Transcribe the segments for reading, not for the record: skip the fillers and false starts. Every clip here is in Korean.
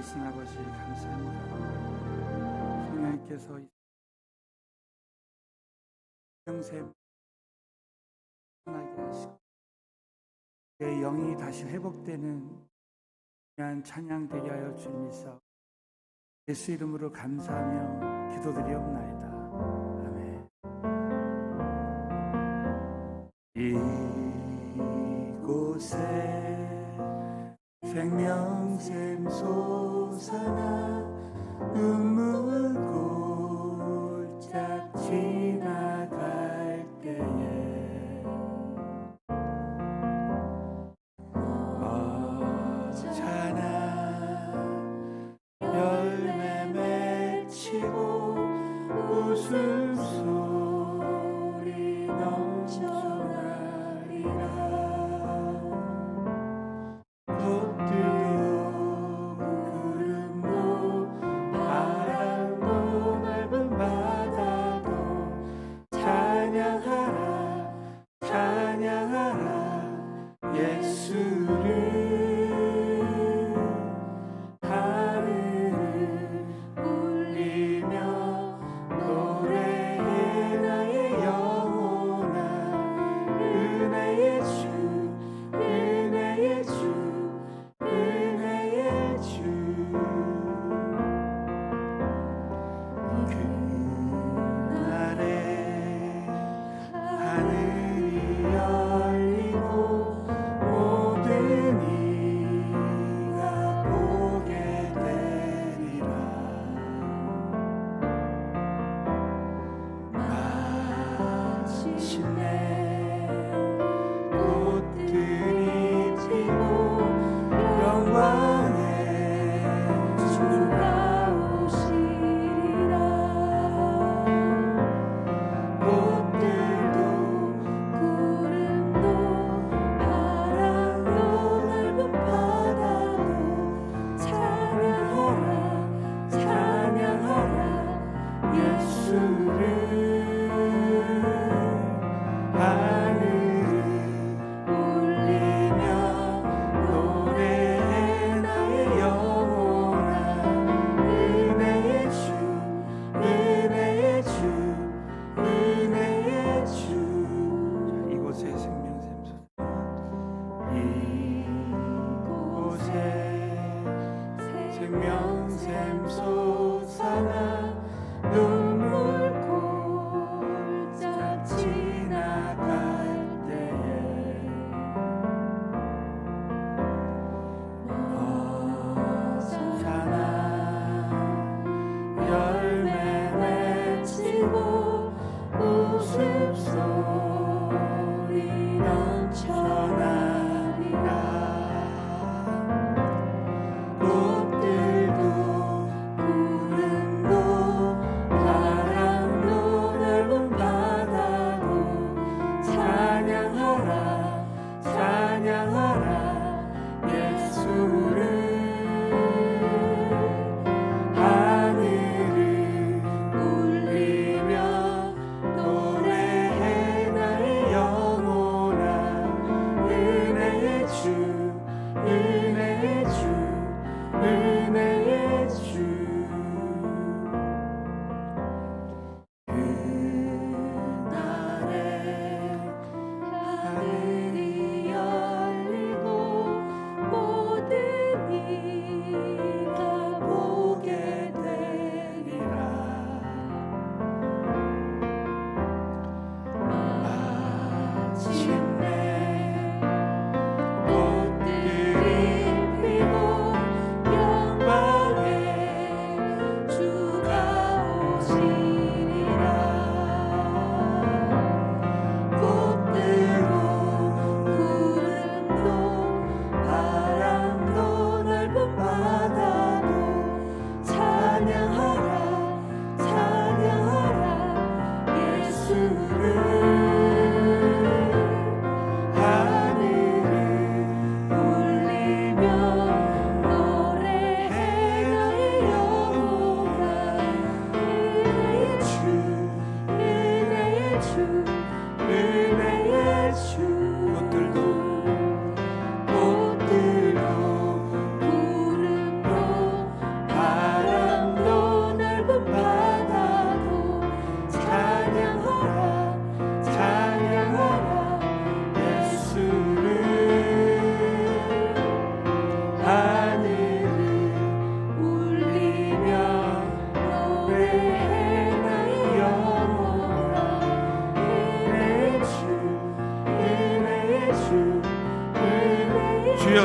살아계신 아버지 감사합니다. 성령님께서 영생 하게 하시고 내 영이 다시 회복되는 귀한 찬양 되게 하여 주님이사 예수 이름으로 감사하며 기도드리옵나이다. 아멘. 이곳에 생명샘 솟아나 눈물 골짝 지나갈 때에 언제나 열매 맺히고 웃음소리 넘쳐나리라. 생명샘 솟아나 눈물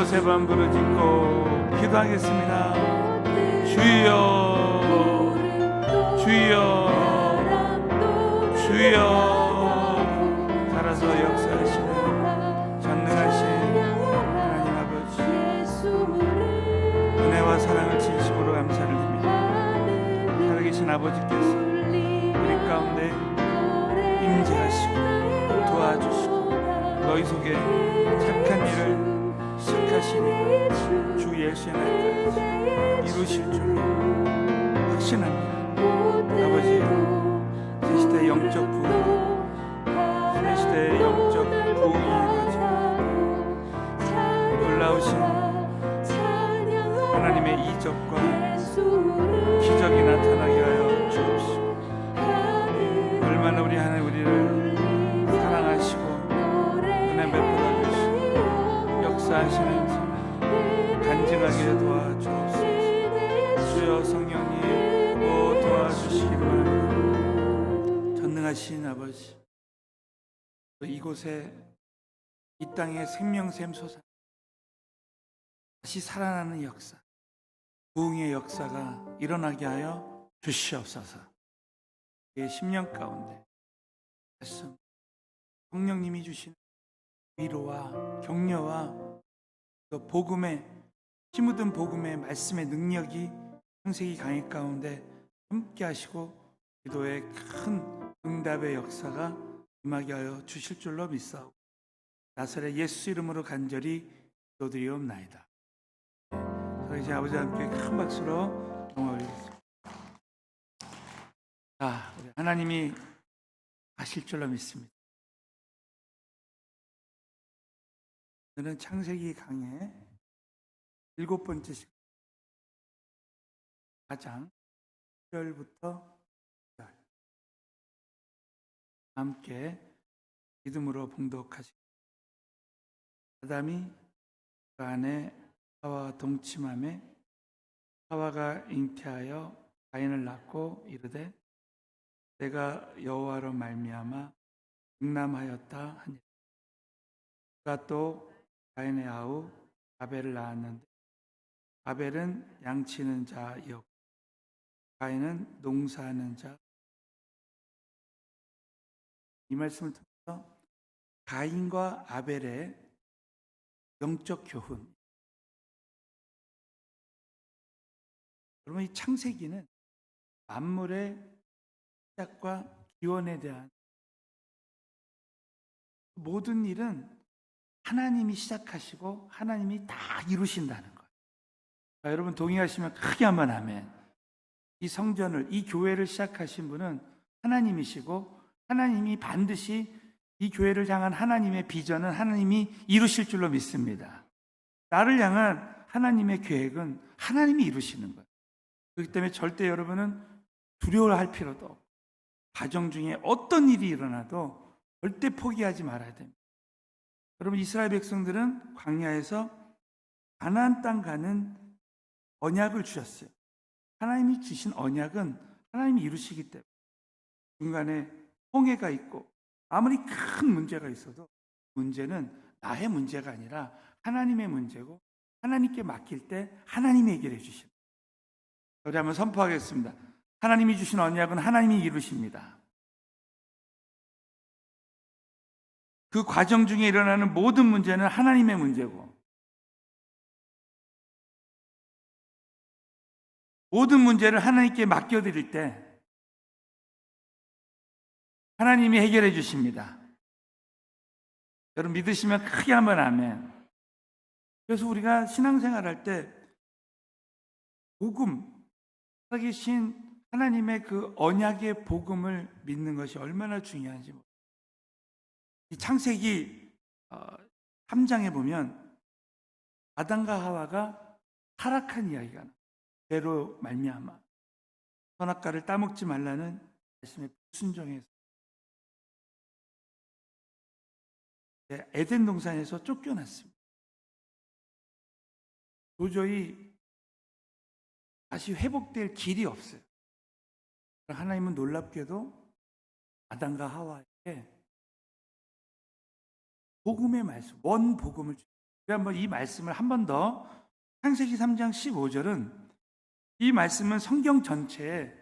세 번 부르짖고 기도하겠습니다. 주여 주여 주여 살아서 역사하시는 전능하신 하나님 아버지, 은혜와 사랑을 진심으로 감사를 드립니다. 살아계신 아버지께서 우리 가운데 임재하시고 도와주시고 너희 속에 착한 일을 시작하시니 주 예수의 날까지 이루실 줄로 확신합니다. 아버지, 새 시대의 영적 부흥, 새 시대의 영적 부흥이 이루어지고 놀라우신 하나님의 이적과 기적이 나타나게 하여 주옵시고, 얼마나 우리 하나님 우리를 사랑하시고 은혜 베풀어 주시고 역사하시는지 간증하게 도와주옵소서. 주여 성령님 도와주시기 바랍니다. 전능하신 아버지, 이곳에 이 땅에 생명샘 솟아 다시 살아나는 역사, 부흥의 역사가 일어나게 하여 주시옵소서. 내 심령 가운데 말씀, 성령님이 주신 위로와 격려와 또 복음의 힘묻은 복음의 말씀의 능력이 창세기 강의 가운데 함께 하시고 기도의 큰 응답의 역사가 임하게 하여 주실 줄로 믿사오고 나사렛 예수 이름으로 간절히 기도드리옵나이다. 이제 아버지와 함께 큰 박수로 영광 올리겠습니다. 자, 우리 하나님이 하실 줄로 믿습니다. 오늘은 창세기 강의 7번째 시간 4장 1절부터 함께 믿음으로 봉독하시고, 아담이 그 안에 하와와 동침함에 하와가 잉태하여 가인을 낳고 이르되 내가 여호와로 말미암아 능람하였다 하니라. 그가 또 가인의 아우 아벨을 낳았는데 아벨은 양치는 자였고 가인은 농사하는 자. 이 말씀을 통해서 가인과 아벨의 영적 교훈, 여러분, 이 창세기는 만물의 시작과 기원에 대한 모든 일은 하나님이 시작하시고 하나님이 다 이루신다는 거예요. 여러분 동의하시면 크게 한번 아멘. 이 성전을, 이 교회를 시작하신 분은 하나님이시고 하나님이 반드시 이 교회를 향한 하나님의 비전은 하나님이 이루실 줄로 믿습니다. 나를 향한 하나님의 계획은 하나님이 이루시는 거예요. 그렇기 때문에 절대 여러분은 두려워할 필요도 없고 가정 중에 어떤 일이 일어나도 절대 포기하지 말아야 됩니다. 여러분, 이스라엘 백성들은 광야에서 가나안 땅 가는 언약을 주셨어요. 하나님이 주신 언약은 하나님이 이루시기 때문에 중간에 홍해가 있고 아무리 큰 문제가 있어도 문제는 나의 문제가 아니라 하나님의 문제고 하나님께 맡길 때 하나님이 해결해 주십니다. 우리 한번 선포하겠습니다. 하나님이 주신 언약은 하나님이 이루십니다. 그 과정 중에 일어나는 모든 문제는 하나님의 문제고 모든 문제를 하나님께 맡겨드릴 때 하나님이 해결해 주십니다. 여러분 믿으시면 크게 한번 아멘. 그래서 우리가 신앙생활할 때 복음, 살아계신 하나님의 그 언약의 복음을 믿는 것이 얼마나 중요한지. 이 창세기 3장에 보면 아담과 하와가 타락한 이야기가 나와요. 죄로 말미암아 선악과를 따먹지 말라는 말씀에 순종해서 에덴 동산에서 쫓겨났습니다. 도저히 다시 회복될 길이 없어요. 하나님은 놀랍게도 아담과 하와에게 복음의 말씀, 원 복음을 주셨어요. 우리 한번 이 말씀을 한 번 더, 창세기 3장 15절은 이 말씀은 성경 전체에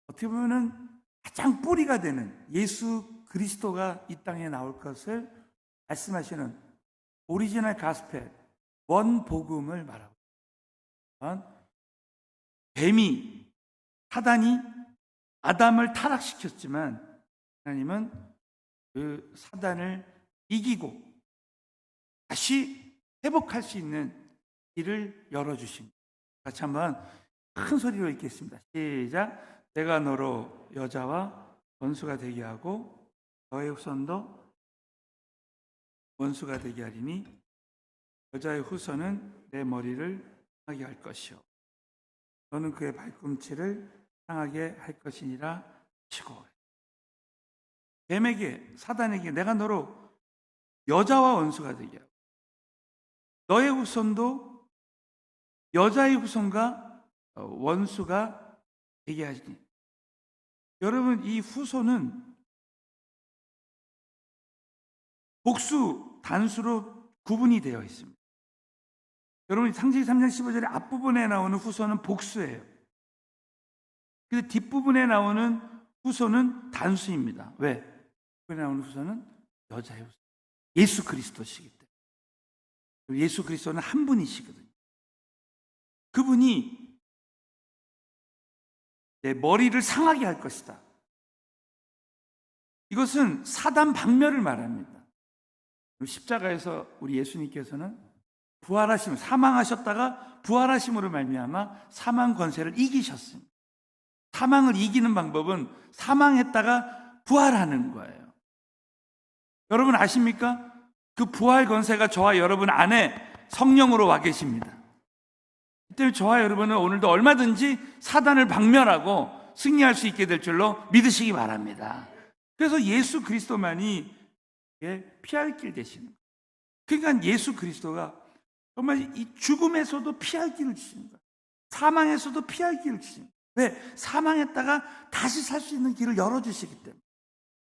어떻게 보면은 가장 뿌리가 되는 예수 그리스도가 이 땅에 나올 것을 말씀하시는 오리지널 가스펠, 원 복음을 말하고 있습니다. 뱀이, 사단이 아담을 타락시켰지만 하나님은 그 사단을 이기고 다시 회복할 수 있는 길을 열어주십니다. 같이 한번 큰 소리로 읽겠습니다. 시작. 내가 너로 여자와 원수가 되게 하고 너의 후손도 원수가 되게 하리니 여자의 후손은 내 머리를 상하게 할 것이요 너는 그의 발꿈치를 상하게 할 것이니라 치고 뱀에게 사단에게 내가 너로 여자와 원수가 되게 하고 너의 후손도 여자의 후손과 원수가 되게 하시니 여러분 이 후손은 복수 단수로 구분이 되어 있습니다. 여러분 창세기 3장 15절의 앞부분에 나오는 후손은 복수예요. 근데 뒷부분에 나오는 후손은 단수입니다. 왜? 뒷부분에 나오는 후손은 여자의 후손 예수 그리스도시기 때문에 예수 그리스도는 한 분이시거든요. 그분이 내 머리를 상하게 할 것이다. 이것은 사단 박멸을 말합니다. 십자가에서 우리 예수님께서는 부활하심, 사망하셨다가 부활하심으로 말미암아 사망 권세를 이기셨습니다. 사망을 이기는 방법은 사망했다가 부활하는 거예요. 여러분 아십니까? 그 부활 권세가 저와 여러분 안에 성령으로 와 계십니다. 그 때문에 저와 여러분은 오늘도 얼마든지 사단을 박멸하고 승리할 수 있게 될 줄로 믿으시기 바랍니다. 그래서 예수 그리스도만이 피할 길 되시는 거예요. 그러니까 예수 그리스도가 정말 이 죽음에서도 피할 길을 주시는 거예요. 사망에서도 피할 길을 주시는 거예요. 왜? 사망했다가 다시 살 수 있는 길을 열어주시기 때문에.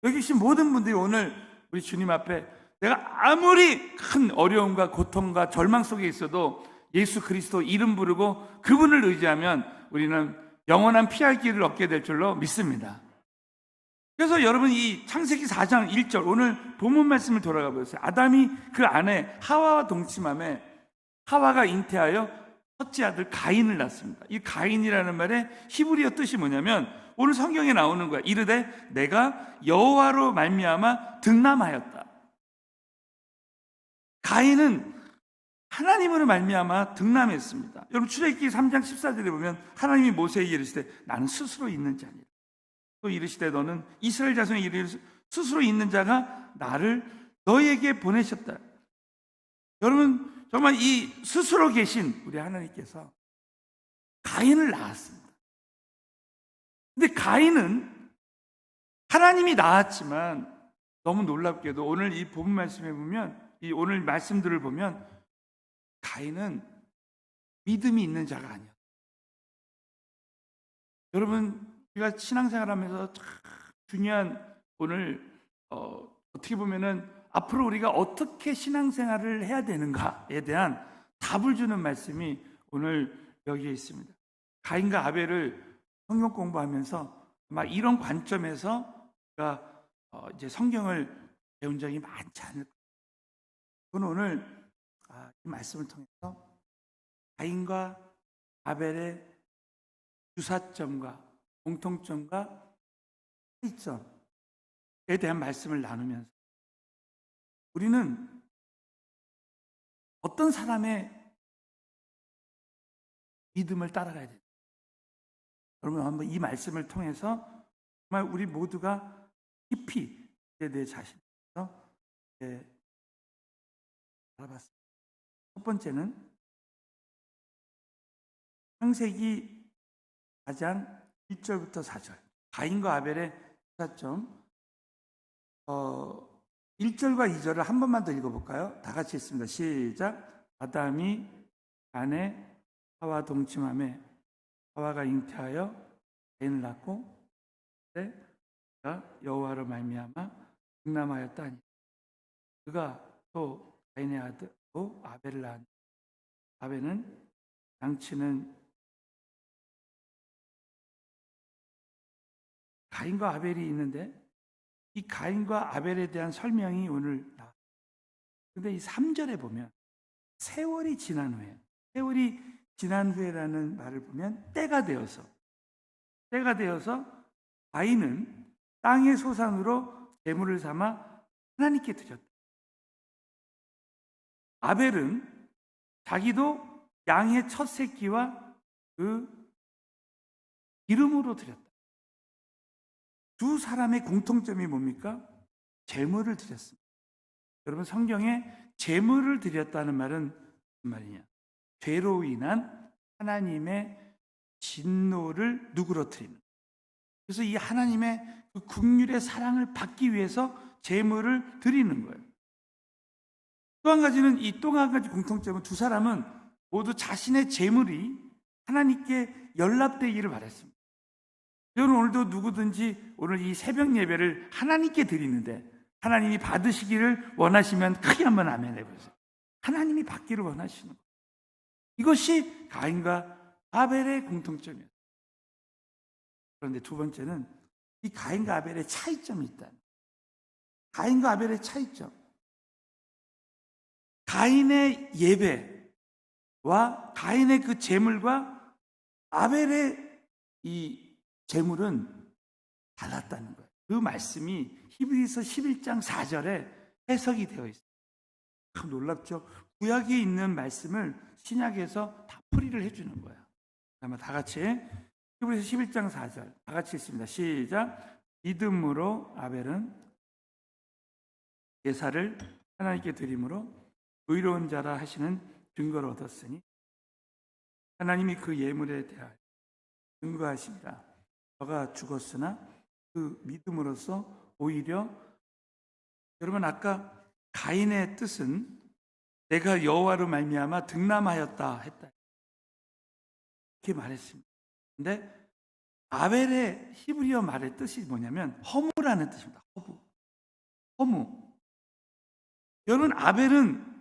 여기 계신 모든 분들이 오늘 우리 주님 앞에 내가 아무리 큰 어려움과 고통과 절망 속에 있어도 예수 그리스도 이름 부르고 그분을 의지하면 우리는 영원한 피할 길을 얻게 될 줄로 믿습니다. 그래서 여러분 이 창세기 4장 1절 오늘 본문 말씀을 돌아가 보세요. 아담이 그 아내 하와와 동침함에 하와가 잉태하여 첫째 아들 가인을 낳습니다. 이 가인이라는 말의 히브리어 뜻이 뭐냐면 오늘 성경에 나오는 거야. 이르되 내가 여호와로 말미암아 득남하였다. 가인은 하나님으로 말미암아 득남했습니다. 여러분 출애굽기 3장 14절에 보면 하나님이 모세에게 이르시되 나는 스스로 있는 자니라. 또 이르시되 너는 이스라엘 자손에 이르시되 스스로 있는 자가 나를 너희에게 보내셨다. 여러분 정말 이 스스로 계신 우리 하나님께서 가인을 낳았습니다. 근데 가인은 하나님이 낳았지만 너무 놀랍게도 오늘 이 본문 말씀에 보면 이 오늘 말씀들을 보면 가인은 믿음이 있는 자가 아니야. 여러분 우리가 신앙생활하면서 참 중요한 오늘 어떻게 보면은 앞으로 우리가 어떻게 신앙생활을 해야 되는가에 대한 답을 주는 말씀이 오늘 여기에 있습니다. 가인과 아벨을 성경 공부하면서 아마 이런 관점에서 우리가 이제 성경을 배운 적이 많지 않을 거예요. 저는 오늘 이 말씀을 통해서 가인과 아벨의 유사점과 공통점과 차이점에 대한 말씀을 나누면서 우리는 어떤 사람의 믿음을 따라가야 됩니다. 여러분 한번 이 말씀을 통해서 정말 우리 모두가 깊이 내 자신에서 알아봤습니다. 첫 번째는 창세기 4장 1절부터 4절 가인과 아벨의 차점 1절과 2절을 한 번만 더 읽어볼까요? 다 같이 읽습니다. 시작. 아담이 아내 하와 동침함에 하와가 잉태하여 가인을 낳고 그가 여호와로 말미암아 득남하였다니 그가 또 가인의 아들 아벨을 낳은 아벨은 양치는 가인과 아벨이 있는데 이 가인과 아벨에 대한 설명이 오늘 나와. 근데 이 3절에 보면 세월이 지난 후에라는 말을 보면 때가 되어서 가인은 땅의 소산으로 제물을 삼아 하나님께 드렸다. 아벨은 자기도 양의 첫 새끼와 그 기름으로 드렸다. 두 사람의 공통점이 뭡니까? 제물을 드렸습니다. 여러분, 성경에 제물을 드렸다는 말은 무슨 말이냐? 죄로 인한 하나님의 진노를 누그러뜨리는. 그래서 이 하나님의 그 긍휼의 사랑을 받기 위해서 제물을 드리는 거예요. 또 한 가지 공통점은 두 사람은 모두 자신의 제물이 하나님께 연락되기를 바랬습니다. 여러분, 오늘도 누구든지 오늘 이 새벽 예배를 하나님께 드리는데 하나님이 받으시기를 원하시면 크게 한번 아멘 해보세요. 하나님이 받기를 원하시는 거예요. 이것이 가인과 아벨의 공통점이에요. 그런데 두 번째는 이 가인과 아벨의 차이점이 있다. 가인과 아벨의 차이점. 가인의 예배와 가인의 그 제물과 아벨의 이 제물은 달랐다는 거예요. 그 말씀이 히브리서 11장 4절에 해석이 되어 있어요. 참 놀랍죠? 구약에 있는 말씀을 신약에서 다 풀이를 해주는 거예요. 아마 다 같이 히브리서 11장 4절 다 같이 읽습니다. 시작. 믿음으로 아벨은 제사를 하나님께 드림으로 의로운 자라 하시는 증거를 얻었으니 하나님이 그 예물에 대하여 증거하십니다. 저가 죽었으나 그 믿음으로써 오히려, 여러분, 아까 가인의 뜻은 내가 여호와로 말미암아 득남하였다 했다 이렇게 말했습니다. 근데 아벨의 히브리어 말의 뜻이 뭐냐면 허무라는 뜻입니다. 허무. 여러분, 아벨은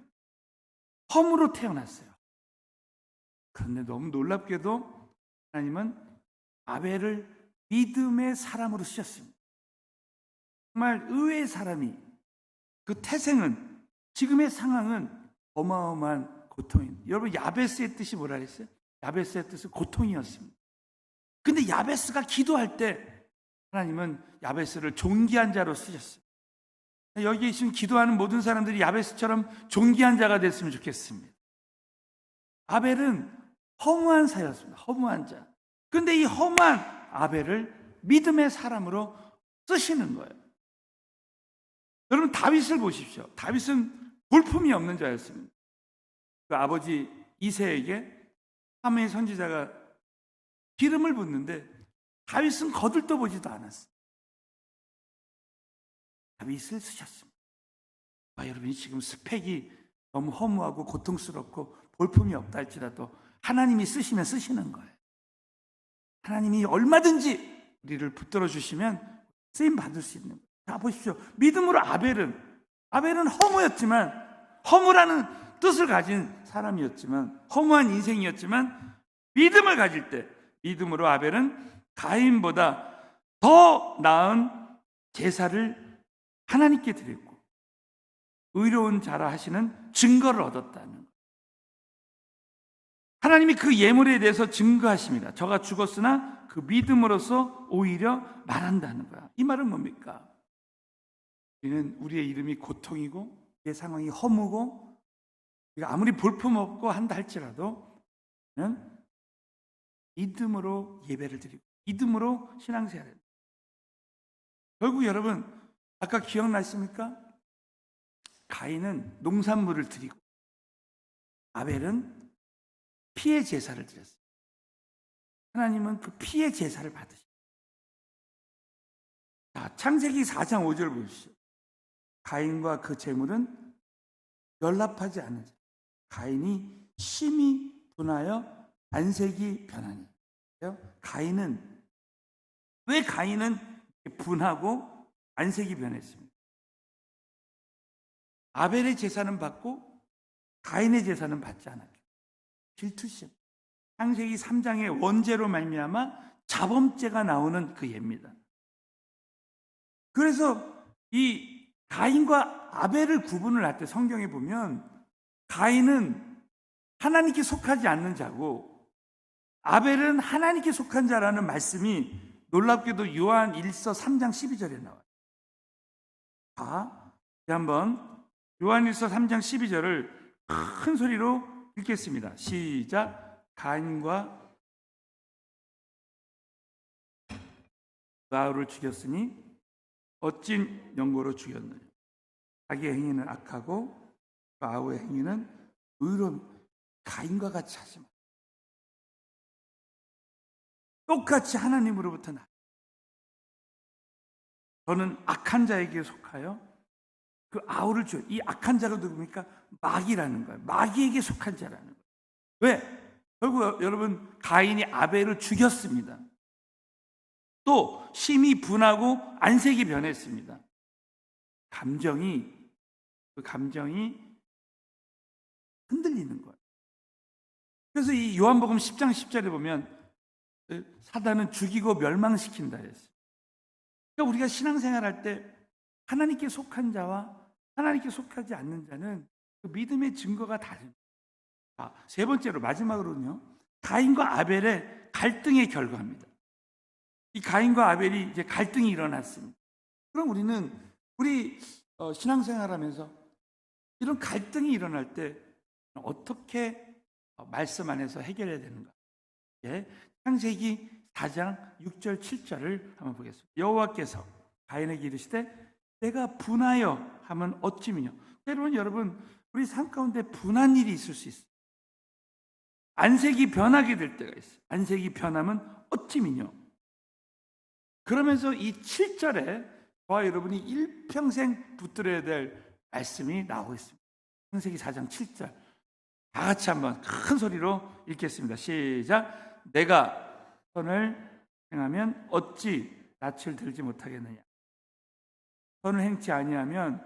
허무로 태어났어요. 그런데 너무 놀랍게도 하나님은 아벨을 믿음의 사람으로 쓰셨습니다. 정말 의외의 사람이, 그 태생은, 지금의 상황은 어마어마한 고통입니다. 여러분, 야베스의 뜻이 뭐라 그랬어요? 야베스의 뜻은 고통이었습니다. 근데 야베스가 기도할 때 하나님은 야베스를 존귀한 자로 쓰셨어요. 여기 계신 기도하는 모든 사람들이 야베스처럼 존귀한 자가 됐으면 좋겠습니다. 아벨은 허무한 사였습니다. 허무한 자. 근데 이 허무한 아벨을 믿음의 사람으로 쓰시는 거예요. 여러분, 다윗을 보십시오. 다윗은 볼품이 없는 자였습니다. 그 아버지 이새에게 사무엘 선지자가 기름을 붓는데 다윗은 거들떠보지도 않았어요. 다윗을 쓰셨습니다. 여러분이 지금 스펙이 너무 허무하고 고통스럽고 볼품이 없다 할지라도 하나님이 쓰시면 쓰시는 거예요. 하나님이 얼마든지 우리를 붙들어 주시면 쓰임 받을 수 있는 거예요. 자, 보십시오. 믿음으로 아벨은 허무였지만, 허무라는 뜻을 가진 사람이었지만, 허무한 인생이었지만, 믿음을 가질 때 믿음으로 아벨은 가인보다 더 나은 제사를 하나님께 드렸고 의로운 자라 하시는 증거를 얻었다는 거예요. 하나님이 그 예물에 대해서 증거하십니다. 저가 죽었으나 그 믿음으로써 오히려 말한다는 거야. 이 말은 뭡니까? 우리의 이름이 고통이고 우리의 상황이 허무고 우리가 아무리 볼품없고 한다 할지라도 믿음으로 예배를 드리고 믿음으로 신앙생활을 해야 됩니다. 결국 여러분, 아까 기억나십니까? 가인은 농산물을 드리고 아벨은 피의 제사를 드렸어요. 하나님은 그 피의 제사를 받으십니다. 자, 창세기 4장 5절 보십시오. 가인과 그 제물은 연락하지 않은 자. 가인이 심히 분하여 안색이 변하니. 왜 가인은 분하고 안색이 변했습니다? 아벨의 제사는 받고 가인의 제사는 받지 않았죠. 질투심. 창세기 3장의 원죄로 말미암아 자범죄가 나오는 그 예입니다. 그래서 이 가인과 아벨을 구분을 할 때 성경에 보면 가인은 하나님께 속하지 않는 자고 아벨은 하나님께 속한 자라는 말씀이 놀랍게도 요한 1서 3장 12절에 나와요. 한번 요한 1서 3장 12절을 큰 소리로 읽겠습니다. 시작. 가인과 아벨을 죽였으니 어찐 연고로 죽였느냐. 자기의 행위는 악하고 아우의 행위는 의로운. 가인과 같이 하지 마. 똑같이 하나님으로부터 나. 저는 악한 자에게 속하여 그 아우를 죽여. 이 악한 자가 누굽니까? 마귀라는 거예요. 마귀에게 속한 자라는 거예요. 왜? 결국 여러분 가인이 아벨을 죽였습니다. 또 심히 분하고 안색이 변했습니다. 그 감정이 흔들리는 거예요. 그래서 이 요한복음 10장 10절에 보면 사단은 죽이고 멸망시킨다 했어요. 그러니까 우리가 신앙생활할 때 하나님께 속한 자와 하나님께 속하지 않는 자는 그 믿음의 증거가 다릅니다. 세 번째로 마지막으로는요. 가인과 아벨의 갈등의 결과입니다. 이 가인과 아벨이 이제 갈등이 일어났습니다. 그럼 우리 신앙생활하면서 이런 갈등이 일어날 때 어떻게 말씀 안에서 해결해야 되는가? 창세기 4장 6절 7절을 한번 보겠습니다. 여호와께서 가인에게 이르시되 내가 분하여 하면 어찌미뇨. 때로는 여러분 우리 삶 가운데 분한 일이 있을 수 있어요. 안색이 변하게 될 때가 있어요. 안색이 변하면 어찌미뇨. 그러면서 이 7절에 저와 여러분이 일평생 붙들어야 될 말씀이 나오고 있습니다. 창세기 4장 7절 다 같이 한번 큰 소리로 읽겠습니다. 시작. 내가 선을 행하면 어찌 낯을 들지 못하겠느냐. 선을 행치 아니하면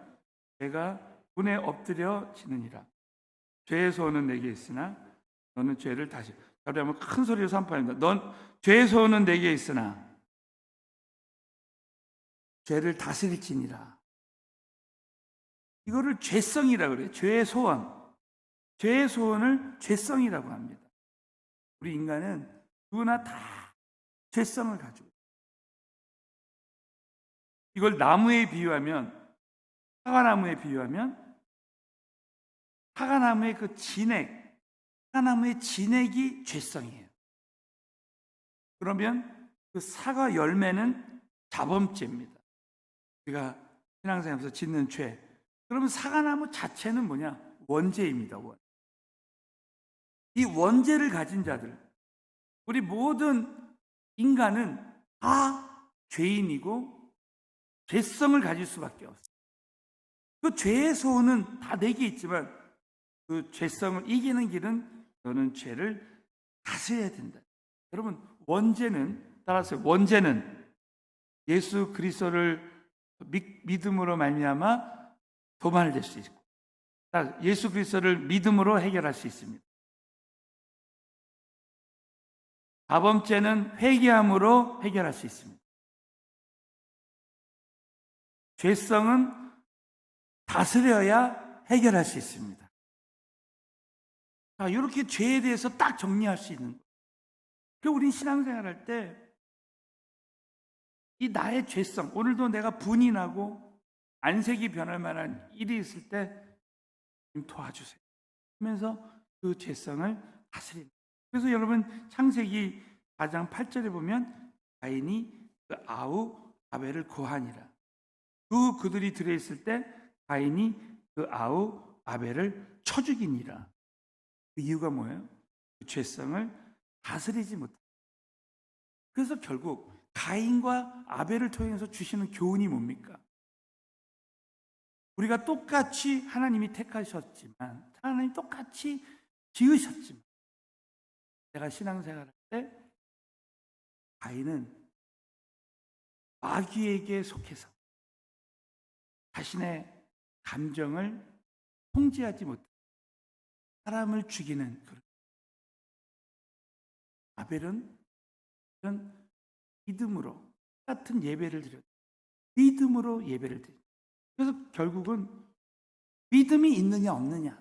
내가 분에 엎드려 지느니라. 죄의 소원은 내게 있으나 너는 죄를 다시. 우리 한번 큰 소리로 선포합니다. 넌 죄의 소원은 내게 있으나 죄를 다스릴지니라. 이거를 죄성이라고 그래요. 죄의 소원. 죄의 소원을 죄성이라고 합니다. 우리 인간은 누구나 다 죄성을 가지고 있어요. 이걸 나무에 비유하면, 사과나무에 비유하면 사과나무의 그 진액, 사과나무의 진액이 죄성이에요. 그러면 그 사과 열매는 자범죄입니다. 우리가 신앙생활에서 짓는 죄. 그러면 사과나무 자체는 뭐냐? 원죄입니다. 이 원죄를 가진 자들, 우리 모든 인간은 다 죄인이고 죄성을 가질 수밖에 없어요. 그 죄의 소원은 다 내게 있지만 그 죄성을 이기는 길은 너는 죄를 다스려야 된다. 여러분 원죄는 따라서 원죄는 예수 그리스도를 믿음으로 말미암아 도말될 수 있고 예수 그리스도를 믿음으로 해결할 수 있습니다. 자범죄는 회개함으로 해결할 수 있습니다. 죄성은 다스려야 해결할 수 있습니다. 이렇게 죄에 대해서 딱 정리할 수 있는 거예요. 그리고 우리 신앙생활할 때 이 나의 죄성, 오늘도 내가 분이 나고 안색이 변할 만한 일이 있을 때 도와주세요 하면서 그 죄성을 다스린다. 그래서 여러분 창세기 4장 8절에 보면 가인이 그 아우 아벨을 고하니라. 그들이 들어있을 때 가인이 그 아우 아벨을 쳐 죽이니라. 그 이유가 뭐예요? 그 죄성을 다스리지 못해. 그래서 결국 가인과 아벨을 통해서 주시는 교훈이 뭡니까? 우리가 똑같이 하나님이 택하셨지만 하나님 똑같이 지으셨지만 내가 신앙생활할 때 가인은 마귀에게 속해서 자신의 감정을 통제하지 못해 사람을 죽이는 그런. 아벨은 믿음으로 같은 예배를 드렸다. 믿음으로 예배를 드렸다. 그래서 결국은 믿음이 있느냐 없느냐.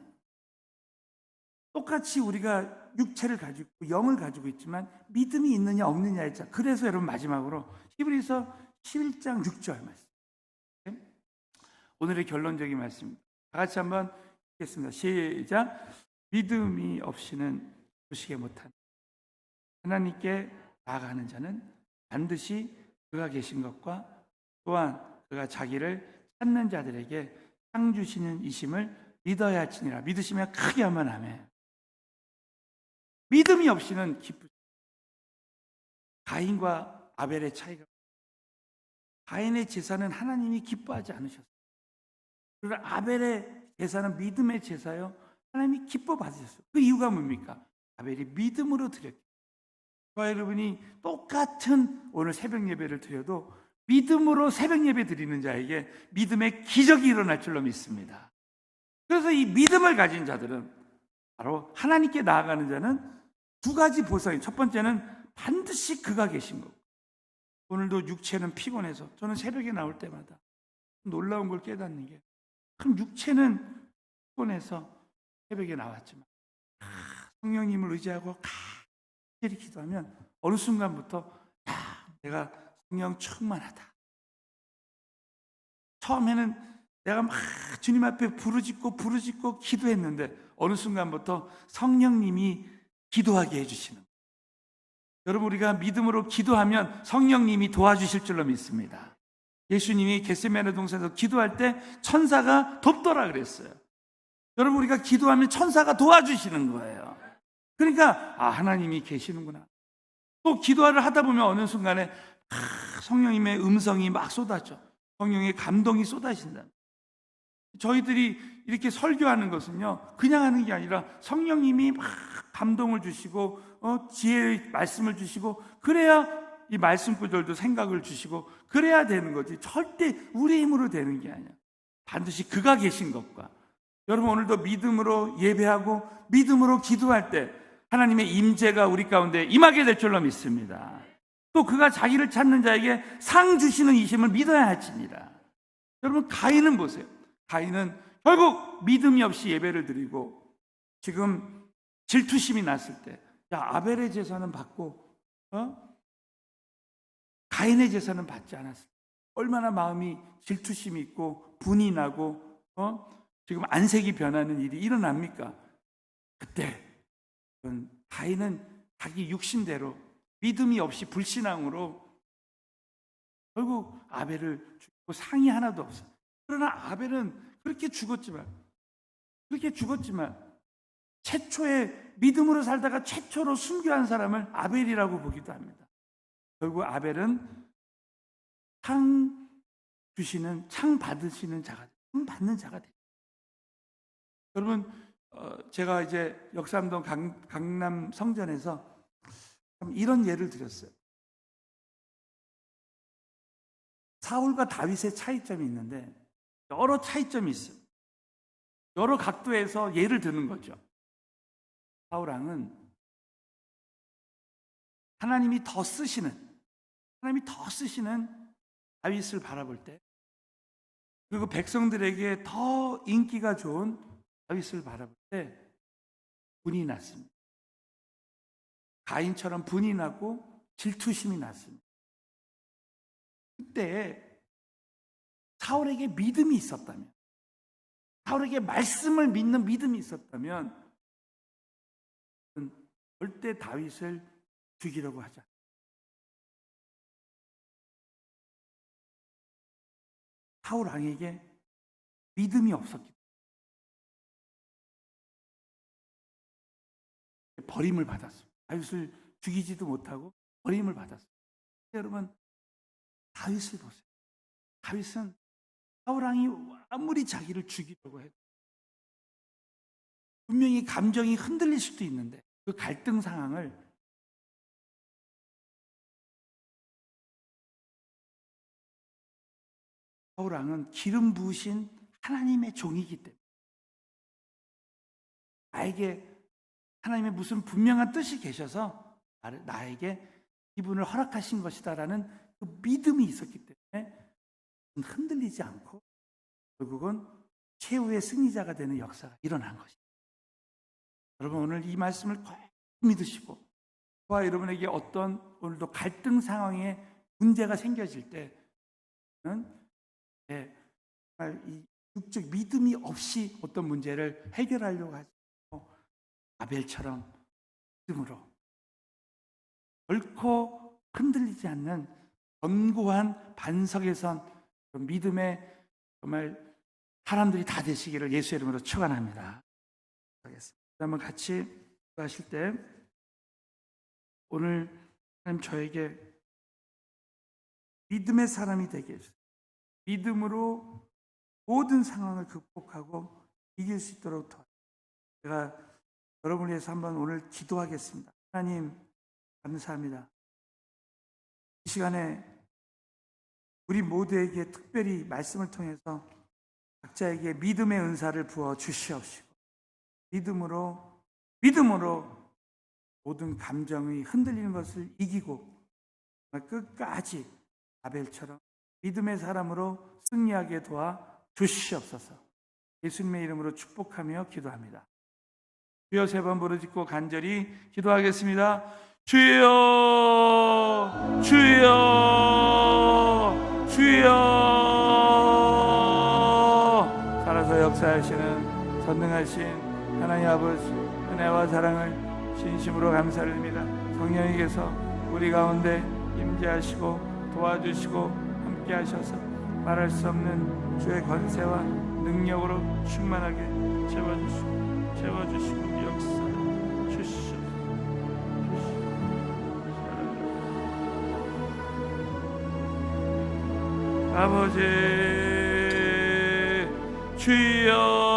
똑같이 우리가 육체를 가지고 영을 가지고 있지만 믿음이 있느냐 없느냐에 차. 그래서 여러분 마지막으로 히브리서 11장 6절 말씀. 오늘의 결론적인 말씀입니다. 다 같이 한번 읽겠습니다. 시작. 믿음이 없이는 보시게 못한 하나님께 나아가는 자는 반드시 그가 계신 것과 또한 그가 자기를 찾는 자들에게 상 주시는 이심을 믿어야 할지니라. 믿으시면 크게 하면 아멘. 믿음이 없이는 기쁘지. 가인과 아벨의 차이가, 가인의 제사는 하나님이 기뻐하지 않으셨어요. 그리고 아벨의 제사는 믿음의 제사요, 하나님이 기뻐 받으셨어요. 그 이유가 뭡니까? 아벨이 믿음으로 드렸기. 저와 여러분이 똑같은 오늘 새벽 예배를 드려도 믿음으로 새벽 예배 드리는 자에게 믿음의 기적이 일어날 줄로 믿습니다. 그래서 이 믿음을 가진 자들은 바로 하나님께 나아가는 자는 두 가지 보상이, 첫 번째는 반드시 그가 계신 거고, 오늘도 육체는 피곤해서 저는 새벽에 나올 때마다 놀라운 걸 깨닫는 게, 그럼 육체는 피곤해서 새벽에 나왔지만 성령님을 의지하고 간절히 기도하면 어느 순간부터 내가 성령 충만하다. 처음에는 내가 막 주님 앞에 부르짖고 기도했는데 어느 순간부터 성령님이 기도하게 해주시는 거예요. 여러분, 우리가 믿음으로 기도하면 성령님이 도와주실 줄로 믿습니다. 예수님이 겟세마네 동산에서 기도할 때 천사가 돕더라 그랬어요. 여러분, 우리가 기도하면 천사가 도와주시는 거예요. 그러니까 하나님이 계시는구나. 또 기도를 하다 보면 어느 순간에 성령님의 음성이 막 쏟아져. 성령의 감동이 쏟아진다. 저희들이 이렇게 설교하는 것은요, 그냥 하는 게 아니라 성령님이 막 감동을 주시고 지혜의 말씀을 주시고, 그래야 이 말씀 구절도 생각을 주시고 그래야 되는 거지, 절대 우리 힘으로 되는 게 아니야. 반드시 그가 계신 것과, 여러분 오늘도 믿음으로 예배하고 믿음으로 기도할 때 하나님의 임재가 우리 가운데 임하게 될 줄로 믿습니다. 또 그가 자기를 찾는 자에게 상 주시는 이심을 믿어야 할지니라. 여러분, 가인은 보세요. 가인은 결국 믿음이 없이 예배를 드리고 지금 질투심이 났을 때, 아벨의 제사는 받고 가인의 제사는 받지 않았어요. 얼마나 마음이 질투심이 있고 분이 나고 지금 안색이 변하는 일이 일어납니까? 그때 가인은 자기 육신대로 믿음이 없이 불신앙으로 결국 아벨을 죽이고 상이 하나도 없어요. 그러나 아벨은 그렇게 죽었지만 최초의 믿음으로 살다가 최초로 순교한 사람을 아벨이라고 보기도 합니다. 결국 아벨은 상 주시는, 상 받으시는 자가, 상 받는 자가 됩니다. 여러분, 제가 이제 역삼동 강남 성전에서 이런 예를 드렸어요. 사울과 다윗의 차이점이 있는데 여러 차이점이 있어요. 여러 각도에서 예를 드는 거죠. 사울 왕은 하나님이 더 쓰시는 다윗을 바라볼 때, 그리고 백성들에게 더 인기가 좋은 다윗을 바라볼 때 분이 났습니다. 가인처럼 분이 나고 질투심이 났습니다. 그때 사울에게 믿음이 있었다면, 사울에게 말씀을 믿는 믿음이 있었다면 절대 다윗을 죽이려고 하지 않았습니다. 사울 왕에게 믿음이 없었기 때문에 버림을 받았습니다. 다윗을 죽이지도 못하고 버림을 받았습니다. 여러분, 다윗을 보세요. 다윗은 사울 왕이 아무리 자기를 죽이려고 해도 분명히 감정이 흔들릴 수도 있는데 그 갈등 상황을 사울 왕은 기름 부으신 하나님의 종이기 때문에 나에게 하나님의 무슨 분명한 뜻이 계셔서 나에게 이분을 허락하신 것이다라는 그 믿음이 있었기 때문에 흔들리지 않고 결국은 최후의 승리자가 되는 역사가 일어난 것입니다. 여러분, 오늘 이 말씀을 꼭 믿으시고, 저와 여러분에게 어떤 오늘도 갈등 상황에 문제가 생겨질 때는 정말 이 육적 믿음이 없이 어떤 문제를 해결하려고 하지 않고 아벨처럼 믿음으로 결코 흔들리지 않는 견고한 반석에 선 믿음의 정말 사람들이 다 되시기를 예수 이름으로 축원합니다. 한번 같이 하실 때 오늘 하나님 저에게 믿음의 사람이 되게 해주세요. 믿음으로 모든 상황을 극복하고 이길 수 있도록 도와주세요. 제가 여러분을 위해서 한번 오늘 기도하겠습니다. 하나님 감사합니다. 이 시간에 우리 모두에게 특별히 말씀을 통해서 각자에게 믿음의 은사를 부어 주시옵시고 믿음으로 모든 감정이 흔들리는 것을 이기고 끝까지 아벨처럼 믿음의 사람으로 승리하게 도와 주시옵소서. 예수님의 이름으로 축복하며 기도합니다. 주여, 3번 부르짖고 간절히 기도하겠습니다. 주여, 주여, 주여. 살아서 역사하시는 전능하신 하나님 아버지, 은혜와 사랑을 진심으로 감사드립니다. 성령님께서 우리 가운데 임재하시고 도와주시고 함께 하셔서 말할 수 없는 주의 권세와 능력으로 충만하게 채워주시고 역사해 주시옵소서. 아버지, 주여